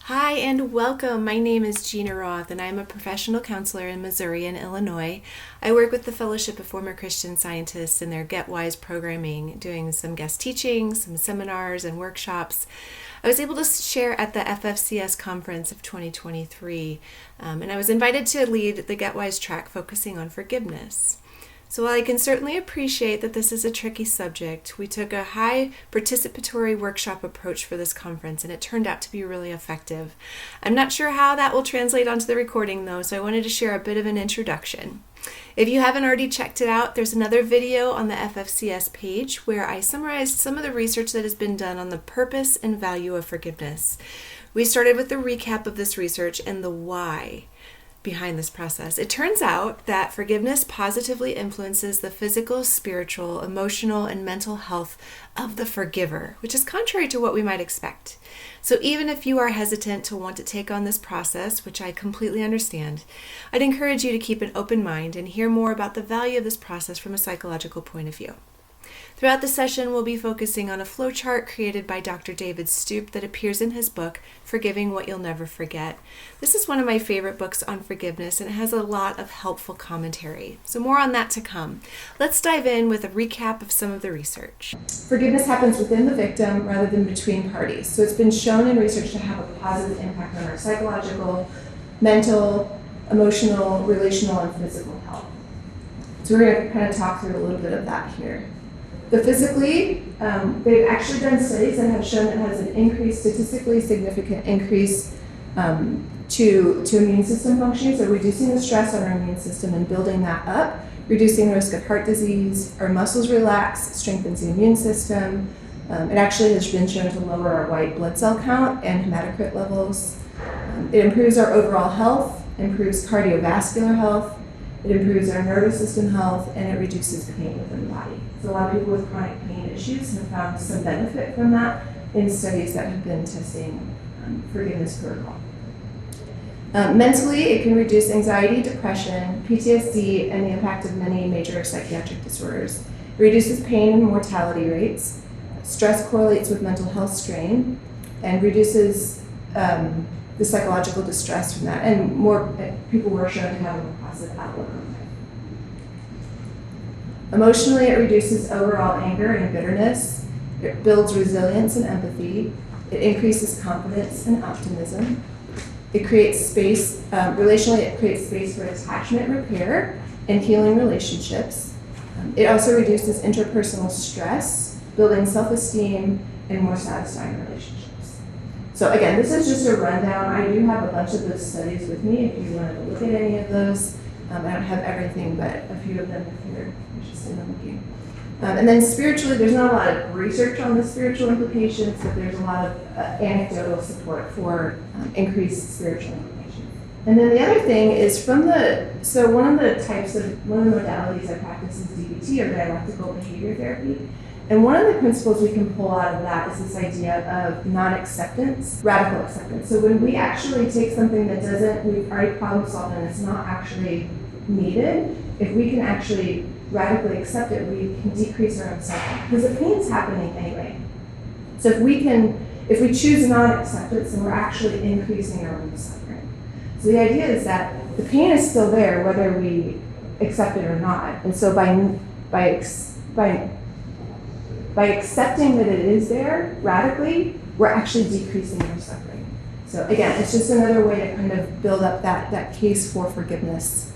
Hi and welcome. My name is Jeana Roth and I'm a professional counselor in Missouri and Illinois. I work with the Fellowship of Former Christian Scientists in their Get Wise programming, doing some guest teaching, some seminars and workshops. I was able to share at the FFCS conference of 2023, and I was invited to lead the Get Wise track focusing on forgiveness. So while I can certainly appreciate that this is a tricky subject, we took a high participatory workshop approach for this conference, and it turned out to be really effective. I'm not sure how that will translate onto the recording though, so I wanted to share a bit of an introduction. If you haven't already checked it out, there's another video on the FFCS page where I summarized some of the research that has been done on the purpose and value of forgiveness. We started with the recap of this research and the why behind this process. It turns out that forgiveness positively influences the physical, spiritual, emotional, and mental health of the forgiver, which is contrary to what we might expect. So even if you are hesitant to want to take on this process, which I completely understand, I'd encourage you to keep an open mind and hear more about the value of this process from a psychological point of view. Throughout the session, we'll be focusing on a flowchart created by Dr. David Stoop that appears in his book, Forgiving What You'll Never Forget. This is one of my favorite books on forgiveness, and it has a lot of helpful commentary. So more on that to come. Let's dive in with a recap of some of the research. Forgiveness happens within the victim rather than between parties. So it's been shown in research to have a positive impact on our psychological, mental, emotional, relational, and physical health. So we're going to kind of talk through a little bit of that here. The physically, they've actually done studies that have shown that it has an increase, statistically significant increase to immune system functioning, so reducing the stress on our immune system and building that up, reducing the risk of heart disease, our muscles relax, strengthens the immune system. It actually has been shown to lower our white blood cell count and hematocrit levels. It improves our overall health, improves cardiovascular health, it improves our nervous system health, and it reduces pain within the body. So a lot of people with chronic pain issues have found some benefit from that in studies that have been testing forgiveness protocol. Mentally, it can reduce anxiety, depression, PTSD, and the impact of many major psychiatric disorders. It reduces pain and mortality rates. Stress correlates with mental health strain and reduces the psychological distress from that, and more people were shown to have a more positive outlook on life. Emotionally, it reduces overall anger and bitterness. It builds resilience and empathy. It increases confidence and optimism. It creates space, relationally, it creates space for attachment repair and healing relationships. It also reduces interpersonal stress, building self-esteem, and more satisfying relationships. So again, this is just a rundown. I do have a bunch of those studies with me if you wanted to look at any of those. I don't have everything, but a few of them if you're interested in looking. And then spiritually, there's not a lot of research on the spiritual implications, but there's a lot of anecdotal support for increased spiritual implications. And then the other thing is one of the modalities I practice is DBT, or dialectical behavior therapy. And one of the principles we can pull out of that is this idea of non-acceptance, radical acceptance. So when we actually take something that we've already problem solved and it's not actually needed, if we can actually radically accept it, we can decrease our own suffering. Because the pain's happening anyway. So if we choose non-acceptance, then we're actually increasing our own suffering. So the idea is that the pain is still there whether we accept it or not. And so by accepting that it is there radically, we're actually decreasing our suffering. So again, it's just another way to kind of build up that case for forgiveness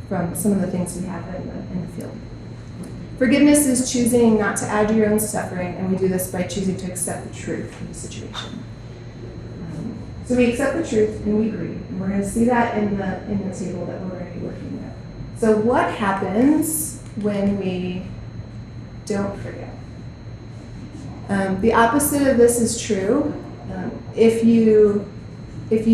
from some of the things we have in the field. Forgiveness is choosing not to add to your own suffering, and we do this by choosing to accept the truth of the situation. So we accept the truth and we agree, and we're going to see that in the table that we're going to be working with. So what happens when we don't forgive? The opposite of this is true. If you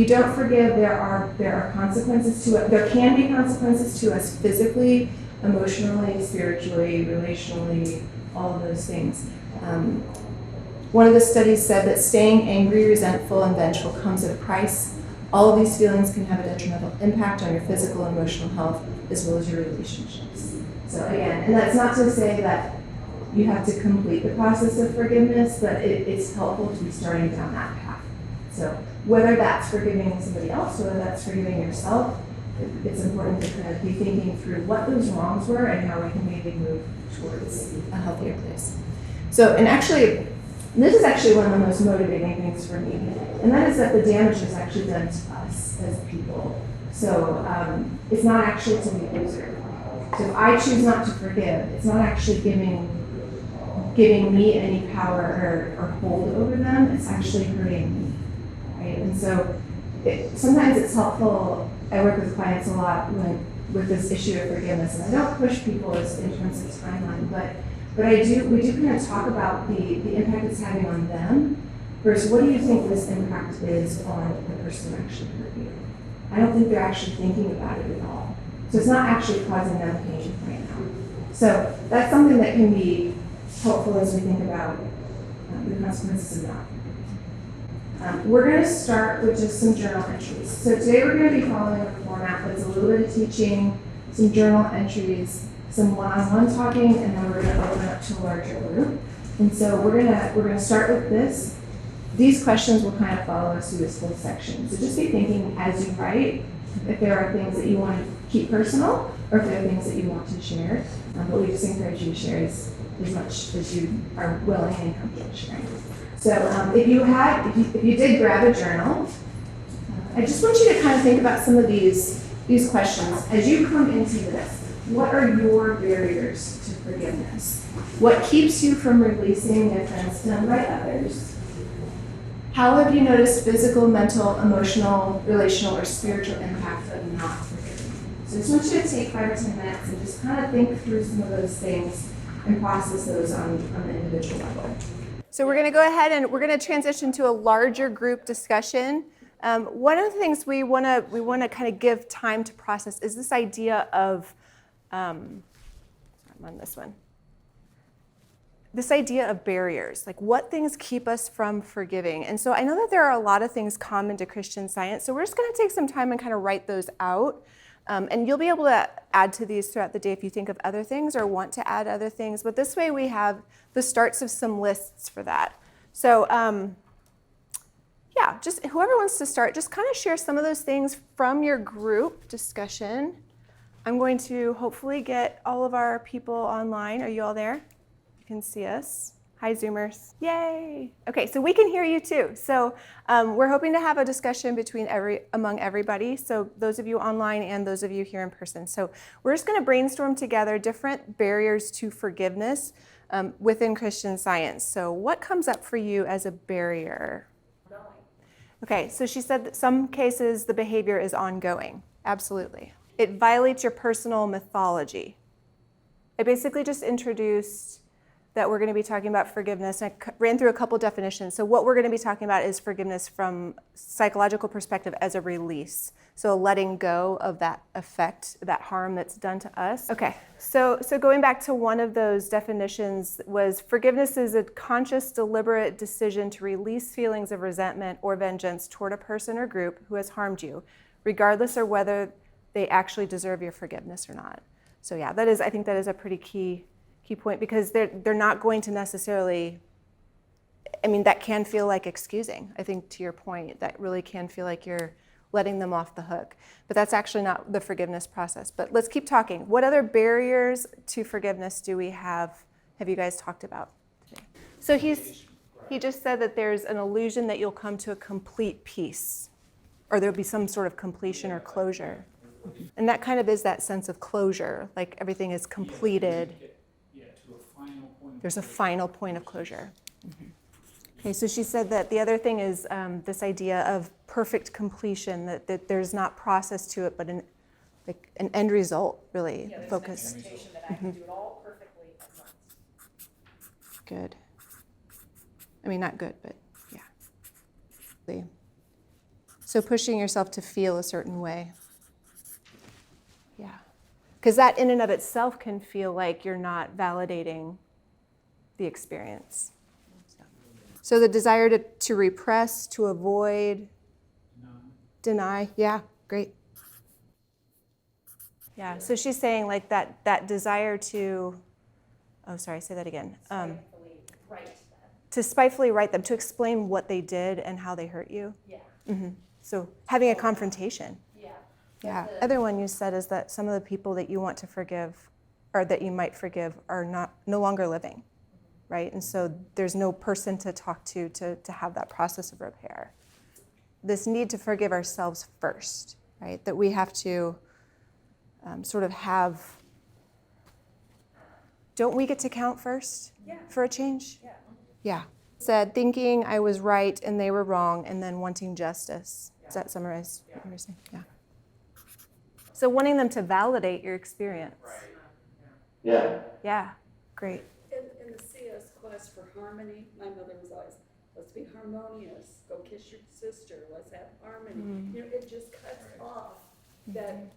don't forgive, there are consequences to it. There can be consequences to us physically, emotionally, spiritually, relationally, all of those things. One of the studies said that staying angry, resentful, and vengeful comes at a price. All of these feelings can have a detrimental impact on your physical and emotional health, as well as your relationships. So again, and that's not to say that you have to complete the process of forgiveness, but it's helpful to be starting down that path. So whether that's forgiving somebody else or whether that's forgiving yourself, it's important to kind of be thinking through what those wrongs were and how we can maybe move towards a healthier place. So, and actually, this is actually one of the most motivating things for me, and that is that the damage is actually done to us as people. So it's not actually to the abuser. So if I choose not to forgive, it's not actually giving me any power or hold over them. It's actually hurting me, right? And so sometimes it's helpful. I work with clients a lot with this issue of forgiveness, and I don't push people in terms of timeline, but we do kind of talk about the impact it's having on them versus what do you think this impact is on the person who actually hurt you? I don't think they're actually thinking about it at all. So it's not actually causing them pain right now. So that's something that can be helpful as we think about the consequences of that. We're going to start with just some journal entries. So today we're going to be following a format that's a little bit of teaching, some journal entries, some one-on-one talking, and then we're going to open up to a larger group. And so we're going to start with this. These questions will kind of follow us through this whole section. So just be thinking as you write if there are things that you want to keep personal or if there are things that you want to share. But we just encourage you to share as much as you are willing and comfortable sharing. So if you did grab a journal, I just want you to kind of think about some of these questions as you come into this. What are your barriers to forgiveness? What keeps you from releasing the offense done by others? How have you noticed physical, mental, emotional, relational, or spiritual impact of not forgiving? So I just want you to take 5 or 10 minutes and just kind of think through some of those things and process those on an individual level. So we're going to go ahead and we're going to transition to a larger group discussion. One of the things we want to kind of give time to process is this idea of I'm on this one. This idea of barriers, like what things keep us from forgiving. And so I know that there are a lot of things common to Christian Science, so we're just going to take some time and kind of write those out. And you'll be able to add to these throughout the day if you think of other things or want to add other things. But this way we have the starts of some lists for that. So yeah, just whoever wants to start, just kind of share some of those things from your group discussion. I'm going to hopefully get all of our people online. Are you all there? You can see us. Hi, Zoomers. Yay. Okay, so we can hear you too. So we're hoping to have a discussion among everybody, so those of you online and those of you here in person. So we're just going to brainstorm together different barriers to forgiveness within Christian Science. So what comes up for you as a barrier? Okay, so she said that some cases the behavior is ongoing. Absolutely. It violates your personal mythology. I basically just introduced that we're going to be talking about forgiveness, and I ran through a couple definitions. So what we're going to be talking about is forgiveness from psychological perspective as a release. So letting go of that effect, that harm that's done to us. Okay, so going back to one of those definitions was forgiveness is a conscious, deliberate decision to release feelings of resentment or vengeance toward a person or group who has harmed you, regardless of whether they actually deserve your forgiveness or not. So yeah, I think that is a pretty key point, because they're not going to necessarily, that can feel like excusing. I think to your point, that really can feel like you're letting them off the hook. But that's actually not the forgiveness process. But let's keep talking. What other barriers to forgiveness do we have you guys talked about today? So he just said that there's an illusion that you'll come to a complete peace, or there'll be some sort of completion or closure. And that kind of is that sense of closure, like everything is completed. There's a final point of closure. Mm-hmm. Okay, so she said that the other thing is this idea of perfect completion, that there's not process to it, but an end result, really. Yeah, focused. An expectation that I can do it all perfectly at once. Good. Not good, but yeah. So pushing yourself to feel a certain way. Yeah. Because that in and of itself can feel like you're not validating the experience. So the desire to repress, to avoid, deny. Yeah, great. Yeah, so she's saying like that desire to, say that again. Spitefully right them. To spitefully right them, to explain what they did and how they hurt you. Yeah. So having a confrontation. Yeah. Yeah. Other one you said is that some of the people that you want to forgive or that you might forgive are no longer living, right? And so there's no person to talk to have that process of repair. This need to forgive ourselves first, right? That we have to sort of have, don't we get to count first for a change? Yeah. Yeah. Said thinking I was right and they were wrong and then wanting justice. Does that summarize what you're saying? Yeah. So wanting them to validate your experience. Yeah. Yeah, great. In the CS class for harmony, my mother was always, let's be harmonious, go kiss your sister, let's have harmony. You know, it just cuts off that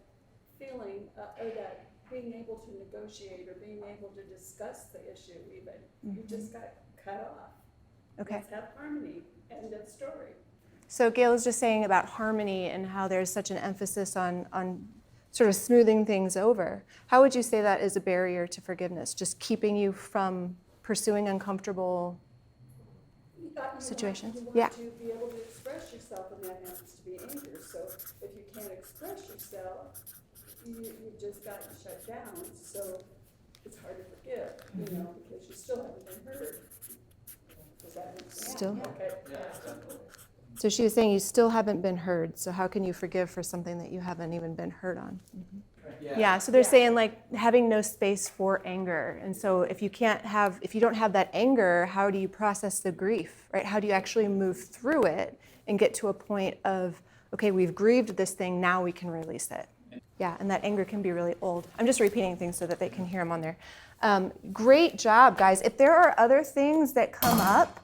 feeling, or that being able to negotiate or being able to discuss the issue even. You just got cut off. Okay. Let's have harmony, end of story. So Gail was just saying about harmony and how there's such an emphasis on sort of smoothing things over. How would you say that is a barrier to forgiveness? Just keeping you from pursuing uncomfortable situations? You want Yeah. to be able to express yourself, and that happens to be anger. So if you can't express yourself, you've just gotten shut down. So it's hard to forgive, you know, because you still haven't been heard. Does that make sense? Still? Okay. So she was saying you still haven't been heard. So how can you forgive for something that you haven't even been heard on? Yeah, so they're saying like having no space for anger. And so if you don't have that anger, how do you process the grief, right? How do you actually move through it and get to a point of, okay, we've grieved this thing, now we can release it. Yeah, and that anger can be really old. I'm just repeating things so that they can hear them on there. Great job, guys. If there are other things that come up,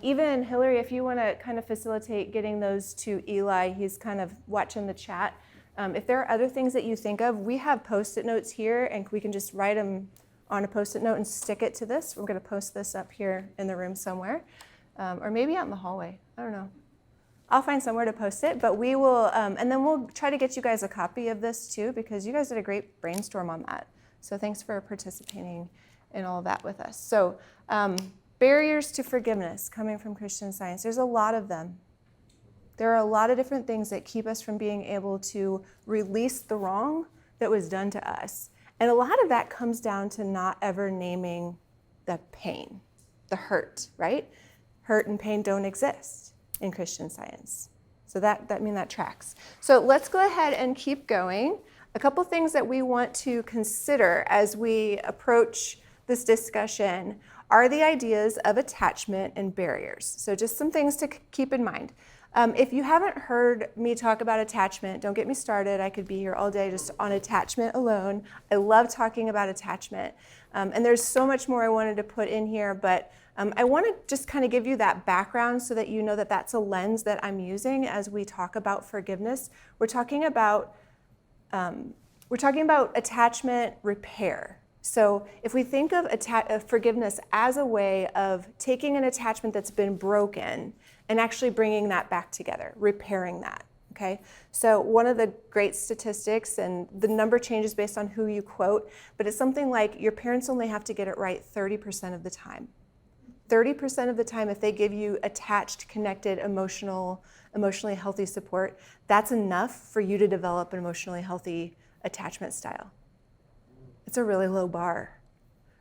even Hillary, if you want to kind of facilitate getting those to Eli, he's kind of watching the chat. If there are other things that you think of, we have Post-it notes here, and we can just write them on a Post-it note and stick it to this. We're going to post this up here in the room somewhere, or maybe out in the hallway. I don't know. I'll find somewhere to post it, but we will, and then we'll try to get you guys a copy of this too, because you guys did a great brainstorm on that. So thanks for participating in all of that with us. So barriers to forgiveness coming from Christian Science, there's a lot of them. There are a lot of different things that keep us from being able to release the wrong that was done to us. And a lot of that comes down to not ever naming the pain, the hurt, right? Hurt and pain don't exist in Christian Science. So that tracks. So let's go ahead and keep going. A couple things that we want to consider as we approach this discussion are the ideas of attachment and barriers. So just some things to keep in mind. If you haven't heard me talk about attachment, don't get me started. I could be here all day just on attachment alone. I love talking about attachment. And there's so much more I wanted to put in here, but I want to just kind of give you that background so that you know that that's a lens that I'm using as we talk about forgiveness. We're talking about attachment repair. So if we think of forgiveness as a way of taking an attachment that's been broken and actually bringing that back together, repairing that, okay? So one of the great statistics, and the number changes based on who you quote, but it's something like your parents only have to get it right 30% of the time. 30% of the time, if they give you attached, connected, emotionally healthy support, that's enough for you to develop an emotionally healthy attachment style. It's a really low bar,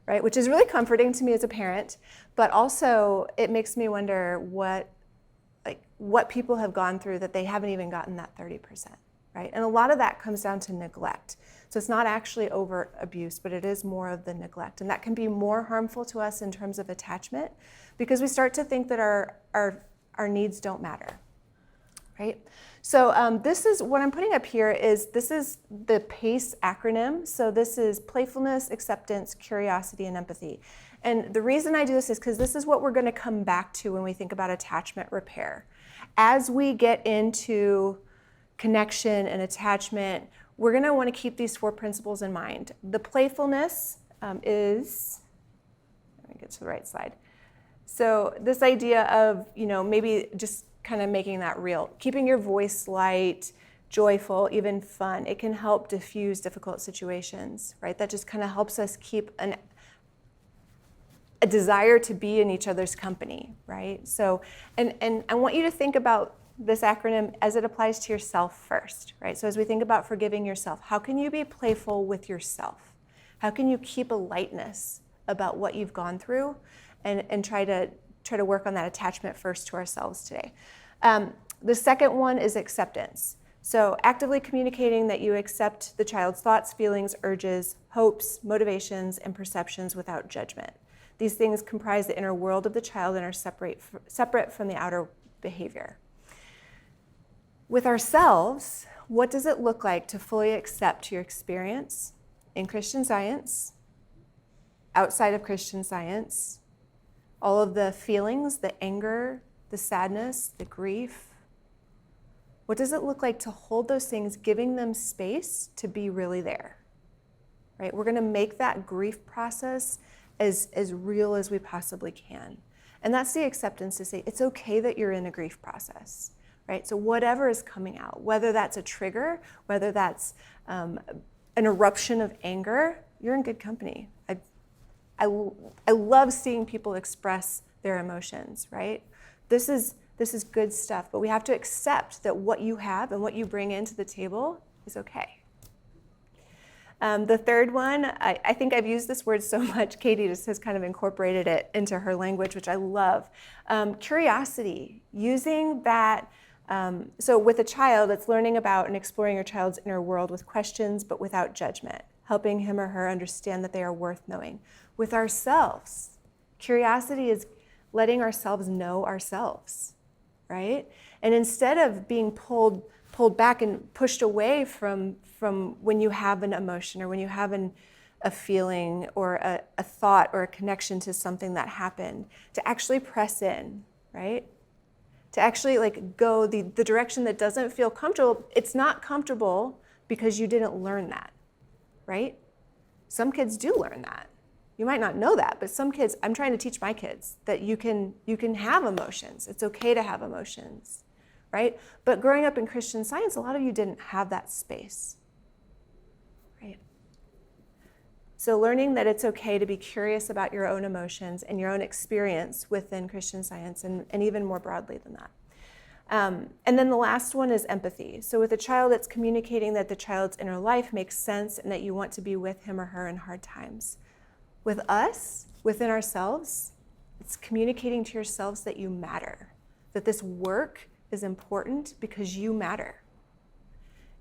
right? Which is really comforting to me as a parent, but also it makes me wonder what people have gone through that they haven't even gotten that 30%, right? And a lot of that comes down to neglect. So it's not actually overt abuse, but it is more of the neglect. And that can be more harmful to us in terms of attachment because we start to think that our needs don't matter, right? So this is what I'm putting up here this is the PACE acronym. So this is playfulness, acceptance, curiosity, and empathy. And the reason I do this is because this is what we're going to come back to when we think about attachment repair. As we get into connection and attachment, we're going to want to keep these 4 principles in mind. The playfulness is, let me get to the right slide. So this idea of, maybe just kind of making that real, keeping your voice light, joyful, even fun. It can help diffuse difficult situations, right? That just kind of helps us keep a desire to be in each other's company, right? So, and I want you to think about this acronym as it applies to yourself first, right? So as we think about forgiving yourself, how can you be playful with yourself? How can you keep a lightness about what you've gone through and try to work on that attachment first to ourselves today? The second one is acceptance. So actively communicating that you accept the child's thoughts, feelings, urges, hopes, motivations, and perceptions without judgment. These things comprise the inner world of the child and are separate from the outer behavior. With ourselves, what does it look like to fully accept your experience in Christian Science, outside of Christian Science, all of the feelings, the anger, the sadness, the grief? What does it look like to hold those things, giving them space to be really there? Right? We're going to make that grief process as real as we possibly can. And that's the acceptance to say, it's okay that you're in a grief process, right? So whatever is coming out, whether that's a trigger, whether that's an eruption of anger, you're in good company. I love seeing people express their emotions, right? This is good stuff, but we have to accept that what you have and what you bring into the table is okay. The third one, I think I've used this word so much, Katie just has kind of incorporated it into her language, which I love. Curiosity, using that, so with a child, it's learning about and exploring your child's inner world with questions, but without judgment, helping him or her understand that they are worth knowing. With ourselves, curiosity is letting ourselves know ourselves, right? And instead of being pulled back and pushed away from when you have an emotion or when you have a feeling or a thought or a connection to something that happened, to actually press in, right? To actually like go the direction that doesn't feel comfortable. It's not comfortable because you didn't learn that, right? Some kids do learn that. You might not know that, but some kids, I'm trying to teach my kids that you can have emotions. It's okay to have emotions, right? But growing up in Christian Science, a lot of you didn't have that space, right? So learning that it's okay to be curious about your own emotions and your own experience within Christian Science and even more broadly than that. And then the last one is empathy. So with a child, it's communicating that the child's inner life makes sense and that you want to be with him or her in hard times. With us, within ourselves, it's communicating to yourselves that you matter, that this work is important because you matter.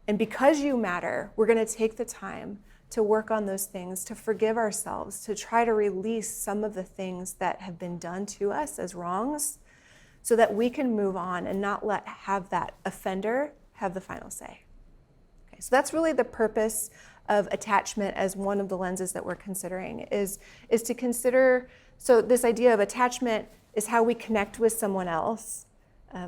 And because you matter, we're going to take the time to work on those things, to forgive ourselves, to try to release some of the things that have been done to us as wrongs so that we can move on and not have that offender have the final say. Okay, so that's really the purpose of attachment as one of the lenses that we're considering is to consider, so this idea of attachment is how we connect with someone else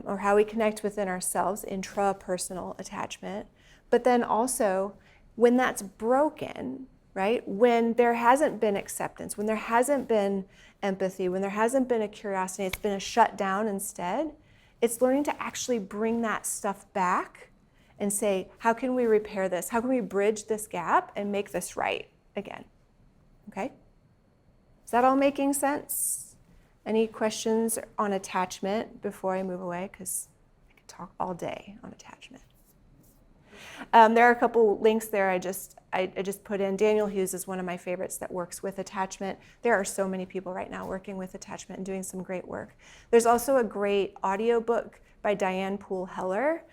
or how we connect within ourselves, intrapersonal attachment, but then also when that's broken, right? When there hasn't been acceptance, when there hasn't been empathy, when there hasn't been a curiosity, it's been a shutdown instead, it's learning to actually bring that stuff back and say, how can we repair this? How can we bridge this gap and make this right again? Okay? Is that all making sense? Any questions on attachment before I move away? Because I could talk all day on attachment. There are a couple links there I just put in. Daniel Hughes is one of my favorites that works with attachment. There are so many people right now working with attachment and doing some great work. There's also a great audiobook by Diane Poole Heller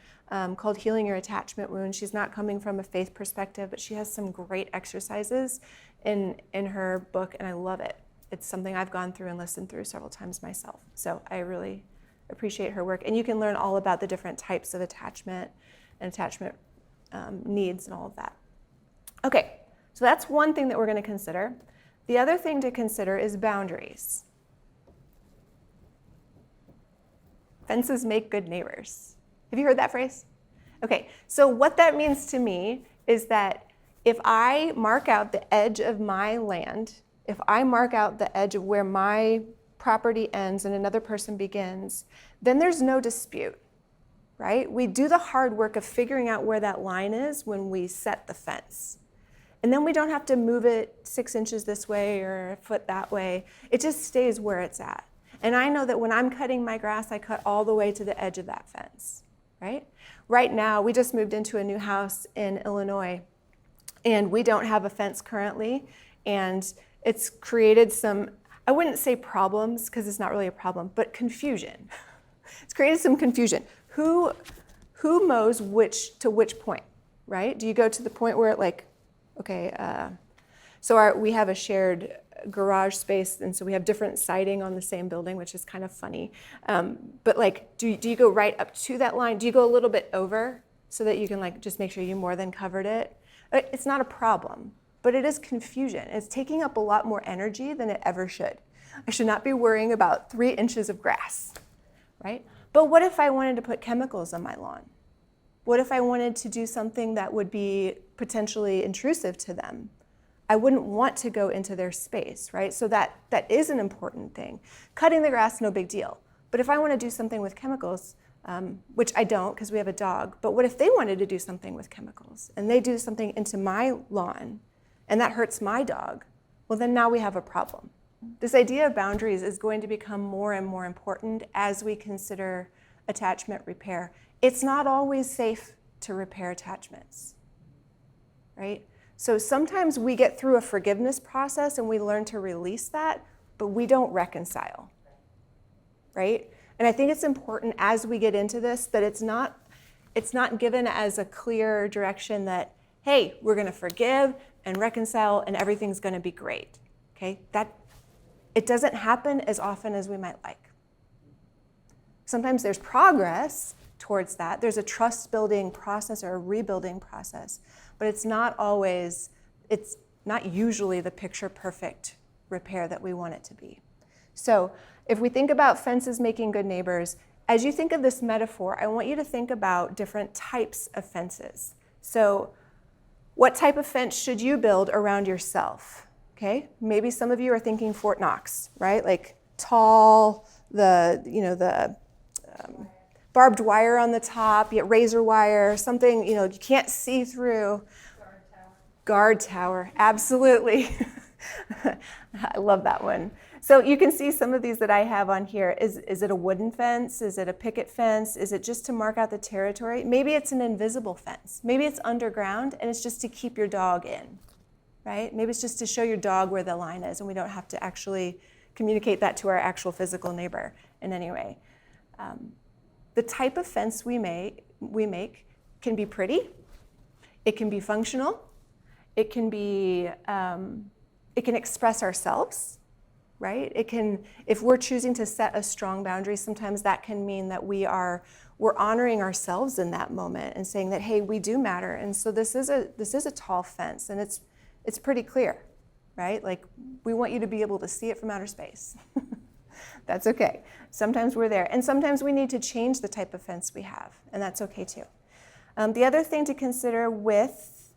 called Healing Your Attachment Wound. She's not coming from a faith perspective, but she has some great exercises in her book, and I love it. It's something I've gone through and listened through several times myself. So I really appreciate her work. And you can learn all about the different types of attachment and attachment needs and all of that. Okay, so that's one thing that we're going to consider. The other thing to consider is boundaries. Fences make good neighbors. Have you heard that phrase? Okay, so what that means to me is that if I mark out the edge of my land, if I mark out the edge of where my property ends and another person begins, then there's no dispute, right? We do the hard work of figuring out where that line is when we set the fence. And then we don't have to move it 6 inches this way or a foot that way. It just stays where it's at. And I know that when I'm cutting my grass, I cut all the way to the edge of that fence, right? Right now, we just moved into a new house in Illinois, and we don't have a fence currently, and it's created some, I wouldn't say problems, because it's not really a problem, but confusion. It's created some confusion. Who mows to which point, right? Do you go to the point where we have a shared garage space, and so we have different siding on the same building, which is kind of funny. But do you go right up to that line? Do you go a little bit over so that you can just make sure you more than covered it? It's not a problem, but it is confusion. It's taking up a lot more energy than it ever should. I should not be worrying about 3 inches of grass, right? But what if I wanted to put chemicals on my lawn? What if I wanted to do something that would be potentially intrusive to them? I wouldn't want to go into their space, right? So that is an important thing. Cutting the grass, no big deal. But if I want to do something with chemicals, which I don't because we have a dog, but what if they wanted to do something with chemicals and they do something into my lawn and that hurts my dog? Well, then now we have a problem. This idea of boundaries is going to become more and more important as we consider attachment repair. It's not always safe to repair attachments, right? So sometimes we get through a forgiveness process and we learn to release that, but we don't reconcile, right? And I think it's important as we get into this that it's not given as a clear direction that, hey, we're going to forgive and reconcile and everything's going to be great, okay? It doesn't happen as often as we might like. Sometimes there's progress towards that. There's a trust-building process or a rebuilding process, but it's not usually the picture-perfect repair that we want it to be. So if we think about fences making good neighbors, as you think of this metaphor, I want you to think about different types of fences. So what type of fence should you build around yourself? Okay, maybe some of you are thinking Fort Knox, right? Like tall, the barbed wire on the top, yet razor wire, something you can't see through. Guard tower, absolutely. I love that one. So you can see some of these that I have on here. Is it a wooden fence? Is it a picket fence? Is it just to mark out the territory? Maybe it's an invisible fence. Maybe it's underground and it's just to keep your dog in, right? Maybe it's just to show your dog where the line is and we don't have to actually communicate that to our actual physical neighbor in any way. The type of fence we make can be pretty, it can be functional, it can express ourselves, right? If we're choosing to set a strong boundary, sometimes that can mean that we're honoring ourselves in that moment and saying that, hey, we do matter. And so this is a tall fence and it's pretty clear, right? Like we want you to be able to see it from outer space. That's okay. Sometimes we're there. And sometimes we need to change the type of fence we have, and that's okay too. The other thing to consider with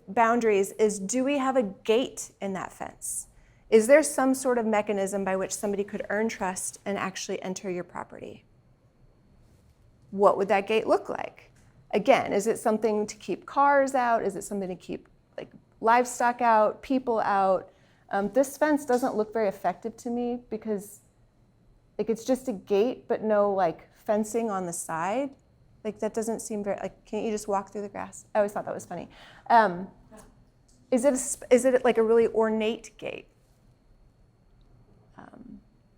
boundaries is, do we have a gate in that fence? Is there some sort of mechanism by which somebody could earn trust and actually enter your property? What would that gate look like? Again, is it something to keep cars out? Is it something to keep livestock out, people out? This fence doesn't look very effective to me because it's just a gate but no fencing on the side. That doesn't seem very, can't you just walk through the grass? I always thought that was funny. Is it like a really ornate gate?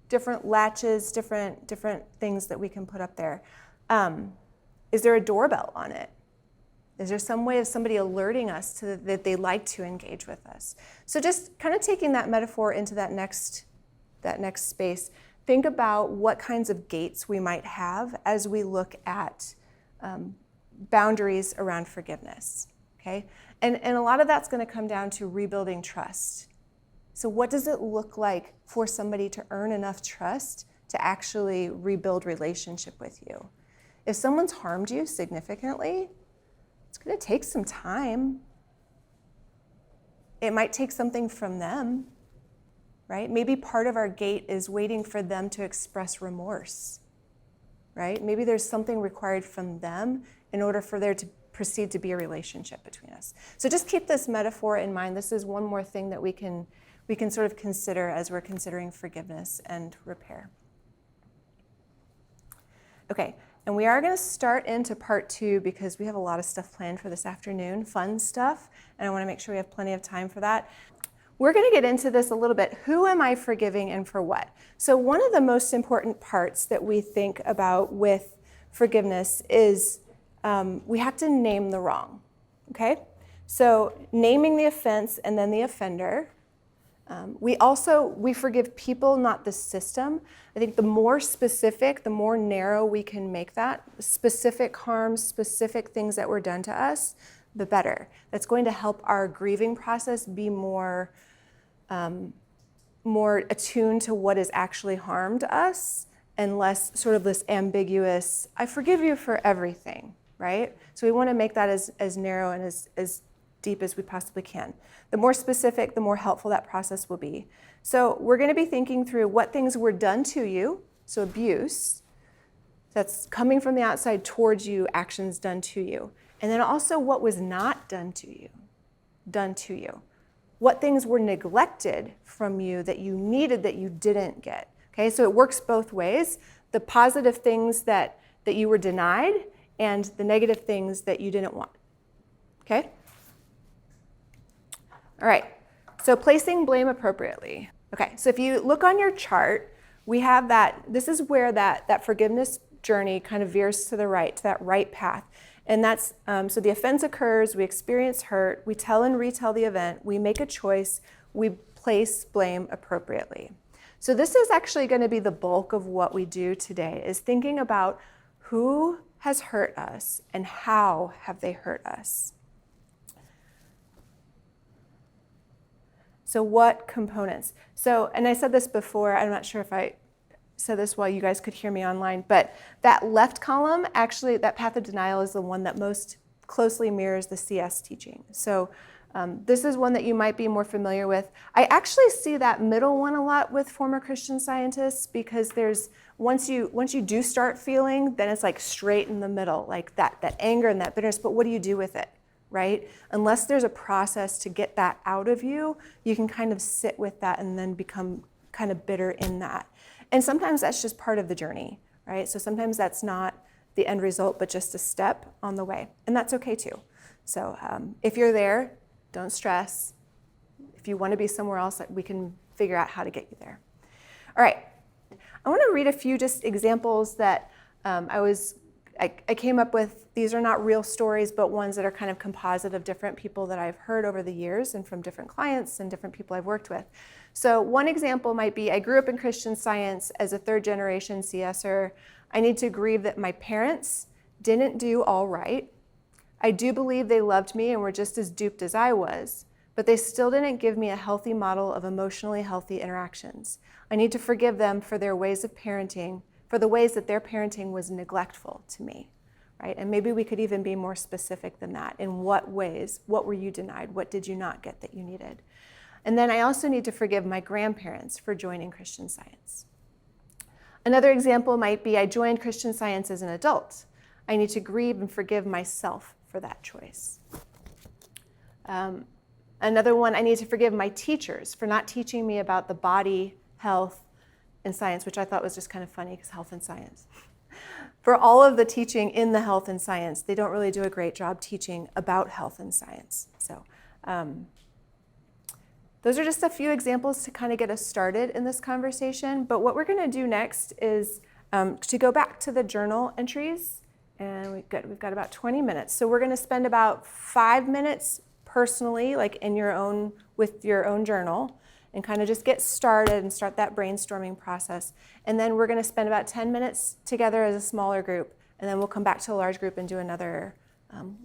Different latches, different things that we can put up there. Is there a doorbell on it? Is there some way of somebody alerting us that they like to engage with us? So just kind of taking that metaphor into that next space, think about what kinds of gates we might have as we look at boundaries around forgiveness, okay? And a lot of that's going to come down to rebuilding trust. So what does it look like for somebody to earn enough trust to actually rebuild relationship with you? If someone's harmed you significantly, it's going to take some time. It might take something from them, right? Maybe part of our gate is waiting for them to express remorse, right? Maybe there's something required from them in order for there to proceed to be a relationship between us. So just keep this metaphor in mind. This is one more thing that we can we can sort of consider as we're considering forgiveness and repair. Okay, and we are going to start into part 2 because we have a lot of stuff planned for this afternoon, fun stuff, and I want to make sure we have plenty of time for that. We're going to get into this a little bit. Who am I forgiving and for what? So one of the most important parts that we think about with forgiveness is we have to name the wrong, okay? So naming the offense and then the offender. We forgive people, not the system. I think the more specific, the more narrow we can make that, specific harms, specific things that were done to us, the better. That's going to help our grieving process be more attuned to what has actually harmed us and less sort of this ambiguous, I forgive you for everything, right? So we want to make that as narrow and as deep as we possibly can. The more specific, the more helpful that process will be. So we're going to be thinking through what things were done to you, so abuse, that's coming from the outside towards you, actions done to you. And then also what was not done to you. What things were neglected from you that you needed that you didn't get. Okay, so it works both ways. The positive things that you were denied and the negative things that you didn't want. Okay? All right, so placing blame appropriately. Okay, so if you look on your chart, we have that, this is where that forgiveness journey kind of veers to the right, to that right path. And that's, so the offense occurs, we experience hurt, we tell and retell the event, we make a choice, we place blame appropriately. So this is actually going to be the bulk of what we do today, is thinking about who has hurt us and how have they hurt us. So what components? So, and I said this before, I'm not sure if I said this while you guys could hear me online, but that left column, actually, that path of denial is the one that most closely mirrors the CS teaching. So this is one that you might be more familiar with. I actually see that middle one a lot with former Christian Scientists because there's, once you do start feeling, then it's like straight in the middle, like that anger and that bitterness, but what do you do with it? Right? Unless there's a process to get that out of you, you can kind of sit with that and then become kind of bitter in that. And sometimes that's just part of the journey, right? So sometimes that's not the end result, but just a step on the way. And that's okay too. So if you're there, don't stress. If you want to be somewhere else, we can figure out how to get you there. All right. I want to read a few just examples that I came up with. These are not real stories, but ones that are kind of composite of different people that I've heard over the years and from different clients and different people I've worked with. So one example might be, I grew up in Christian Science as a third-generation CSer. I need to grieve that my parents didn't do all right. I do believe they loved me and were just as duped as I was, but they still didn't give me a healthy model of emotionally healthy interactions. I need to forgive them for their ways of parenting, for the ways that their parenting was neglectful to me, right? And maybe we could even be more specific than that. In what ways? What were you denied? What did you not get that you needed? And then I also need to forgive my grandparents for joining Christian Science. Another example might be, I joined Christian Science as an adult. I need to grieve and forgive myself for that choice. Another one, I need to forgive my teachers for not teaching me about the body, health, and science, which I thought was just kind of funny because health and science. For all of the teaching in the health and science, they don't really do a great job teaching about health and science. So those are just a few examples to kind of get us started in this conversation. But what we're going to do next is to go back to the journal entries. And we've got about 20 minutes. So we're going to spend about 5 minutes personally, like with your own journal, and kind of just get started and start that brainstorming process. And then we're going to spend about 10 minutes together as a smaller group, and then we'll come back to a large group and do another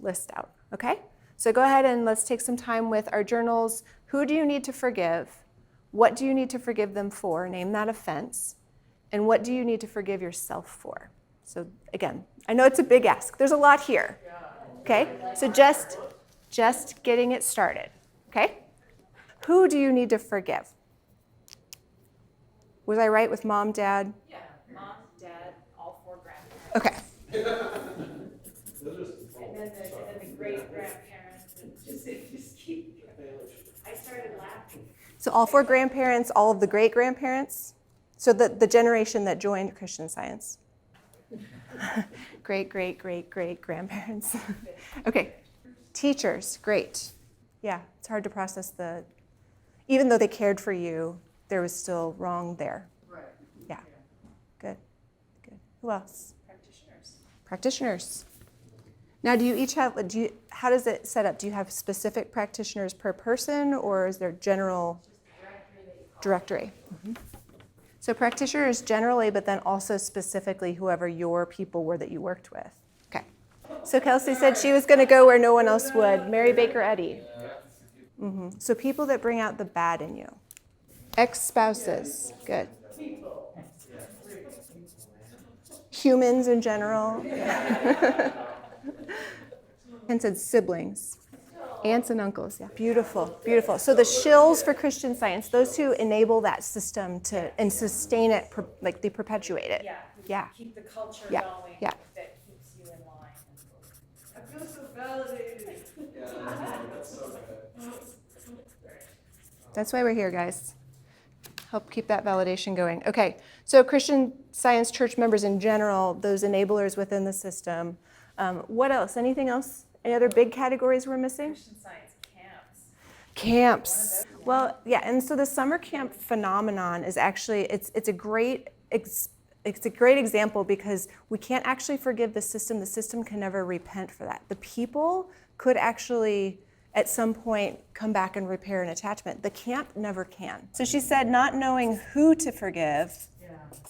list out, okay? So go ahead and let's take some time with our journals. Who do you need to forgive? What do you need to forgive them for? Name that offense. And what do you need to forgive yourself for? So again, I know it's a big ask. There's a lot here, okay? So just getting it started, okay? Who do you need to forgive? Was I right with mom, dad? Yeah, mom, dad, all 4 grandparents. Okay. And then the great grandparents, and just keep. I started laughing. So all 4 grandparents, all of the great-grandparents. So the generation that joined Christian Science. Great-grandparents. Okay. Teachers, great. Yeah, it's hard to process even though they cared for you, there was still wrong there. Right. Yeah. Good. Who else? Practitioners. Practitioners. Now, do you each have, how does it set up? Do you have specific practitioners per person, or is there general directory? Mm-hmm. So practitioners generally, but then also specifically whoever your people were that you worked with. Okay. So Kelsey said she was going to go where no one else would. Mary Baker Eddy. Mm-hmm. So people that bring out the bad in you. Ex-spouses. Good. Humans in general. And said siblings. Aunts and uncles. Yeah. Beautiful. So the shills for Christian Science, those who enable that system and sustain it, like they perpetuate it. Yeah. Keep the culture Yeah. going. Yeah. That keeps you in line. I feel so validated. That's so good. That's why we're here, guys. Help keep that validation going. Okay, so Christian Science church members in general, those enablers within the system. What else? Anything else? Any other big categories we're missing? Christian Science camps. Camps. Well, yeah, and so the summer camp phenomenon is actually, it's a great example because we can't actually forgive the system. The system can never repent for that. The people could actually at some point come back and repair an attachment. The camp never can. So she said not knowing who to forgive.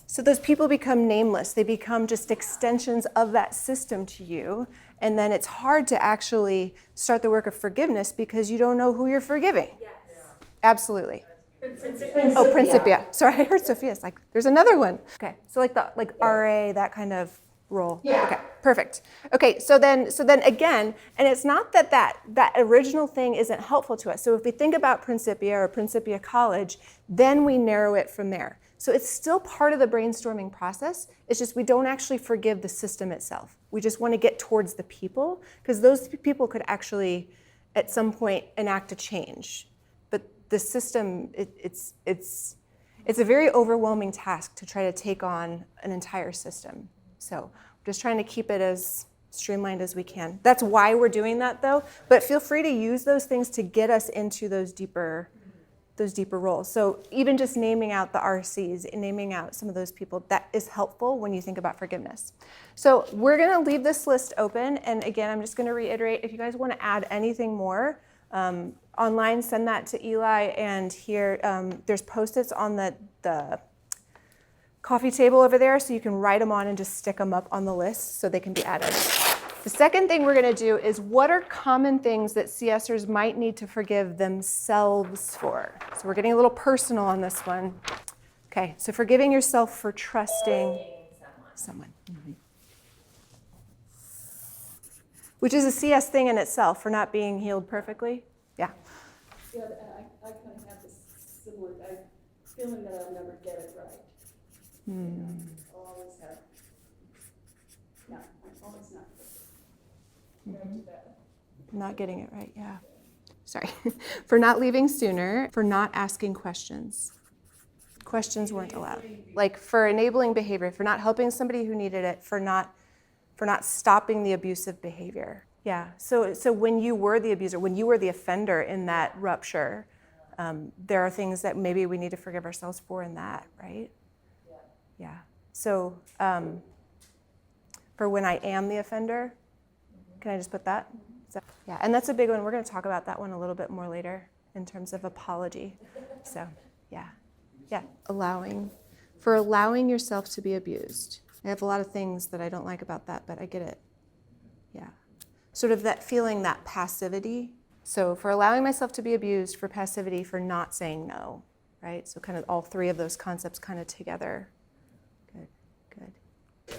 So those people become nameless. They become just extensions of that system to you. And then it's hard to actually start the work of forgiveness because you don't know who you're forgiving. Yes. Absolutely. Oh, Principia. Sorry, I heard Sophia. It's like, there's another one. Okay, so like RA, that kind of role. Yeah. Okay, perfect. Okay, so then again, and it's not that original thing isn't helpful to us. So if we think about Principia or Principia College, then we narrow it from there. So it's still part of the brainstorming process. It's just we don't actually forgive the system itself. We just want to get towards the people because those people could actually at some point enact a change. But the system, it's a very overwhelming task to try to take on an entire system. So we're just trying to keep it as streamlined as we can. That's why we're doing that though. But feel free to use those things to get us into those deeper roles. So even just naming out the RCs, naming out some of those people, that is helpful when you think about forgiveness. So we're going to leave this list open. And again, I'm just going to reiterate, if you guys want to add anything more, online, send that to Eli. And here, there's Post-its on the coffee table over there, so you can write them on and just stick them up on the list so they can be added. The second thing we're going to do is what are common things that CSers might need to forgive themselves for? So we're getting a little personal on this one. Okay, so forgiving yourself for trusting someone. Mm-hmm. Which is a CS thing in itself, for not being healed perfectly. Yeah. Yeah, and I kind of have this similar feeling that I'll never get it right. I'll always have, I'm always not perfect. Not getting it right, yeah. Sorry. For not leaving sooner, for not asking questions. Questions weren't allowed. Like for enabling behavior, for not helping somebody who needed it, for not stopping the abusive behavior. Yeah, so when you were the abuser, when you were the offender in that rupture, there are things that maybe we need to forgive ourselves for in that, right? Yeah. So for when I am the offender, can I just put that? Yeah, and that's a big one. We're going to talk about that one a little bit more later in terms of apology. So, yeah. Allowing yourself to be abused. I have a lot of things that I don't like about that, but I get it. Yeah. Sort of that feeling, that passivity. So for allowing myself to be abused, for passivity, for not saying no, right? So kind of all three of those concepts kind of together. Good.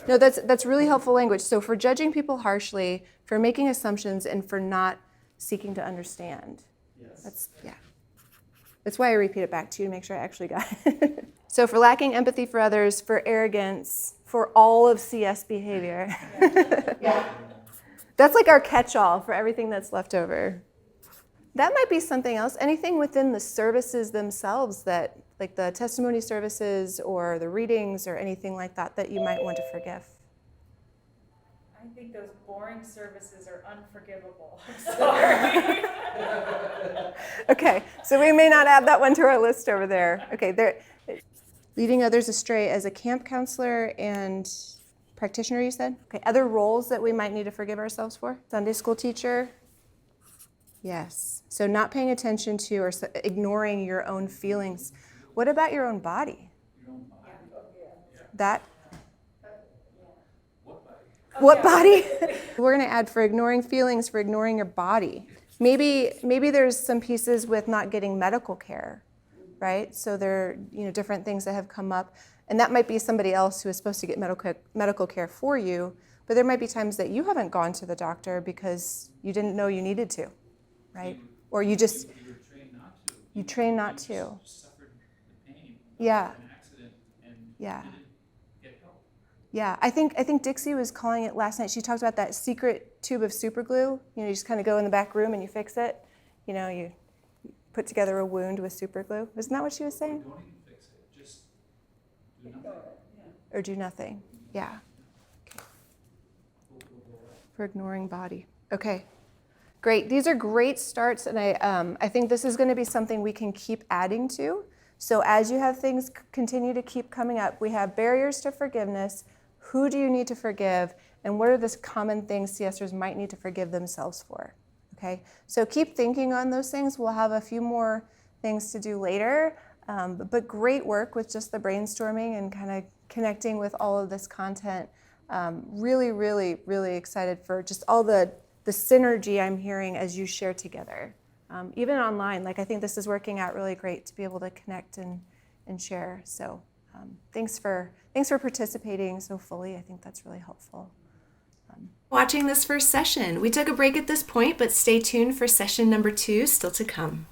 No, that's really helpful language. So for judging people harshly, for making assumptions, and for not seeking to understand. Yes. That's why I repeat it back to you to make sure I actually got it. So for lacking empathy for others, for arrogance, for all of CS behavior. Yeah. That's like our catch-all for everything that's left over. That might be something else. Anything within the services themselves that, like the testimony services or the readings or anything like that, that you might want to forgive. I think those boring services are unforgivable. I'm sorry. Okay, so we may not add that one to our list over there. Okay, there, leading others astray as a camp counselor and practitioner, you said? Okay, other roles that we might need to forgive ourselves for? Sunday school teacher? Yes. So not paying attention to or ignoring your own feelings. What about your own body? That? What body? We're going to add for ignoring feelings, for ignoring your body. Maybe there's some pieces with not getting medical care, right? So there are different things that have come up, and that might be somebody else who is supposed to get medical care for you, but there might be times that you haven't gone to the doctor because you didn't know you needed to, right? Or you just you train not to. Just suffered the pain Yeah. of an accident and Yeah. didn't get help. Yeah, I think Dixie was calling it last night. She talked about that secret tube of super glue. You just kind of go in the back room and you fix it. You put together a wound with super glue. Isn't that what she was saying? Don't even fix it. Just do nothing. Or do nothing. Yeah. For ignoring body. Okay. Great. These are great starts, and I think this is going to be something we can keep adding to. So as you have things continue to keep coming up, we have barriers to forgiveness. Who do you need to forgive? And what are the common things CSers might need to forgive themselves for? Okay, so keep thinking on those things. We'll have a few more things to do later, but great work with just the brainstorming and kind of connecting with all of this content. Really, really, really excited for just all the synergy I'm hearing as you share together. Even online, I think this is working out really great to be able to connect and share. So thanks for participating so fully. I think that's really helpful. Watching this first session. We took a break at this point, but stay tuned for session number 2 still to come.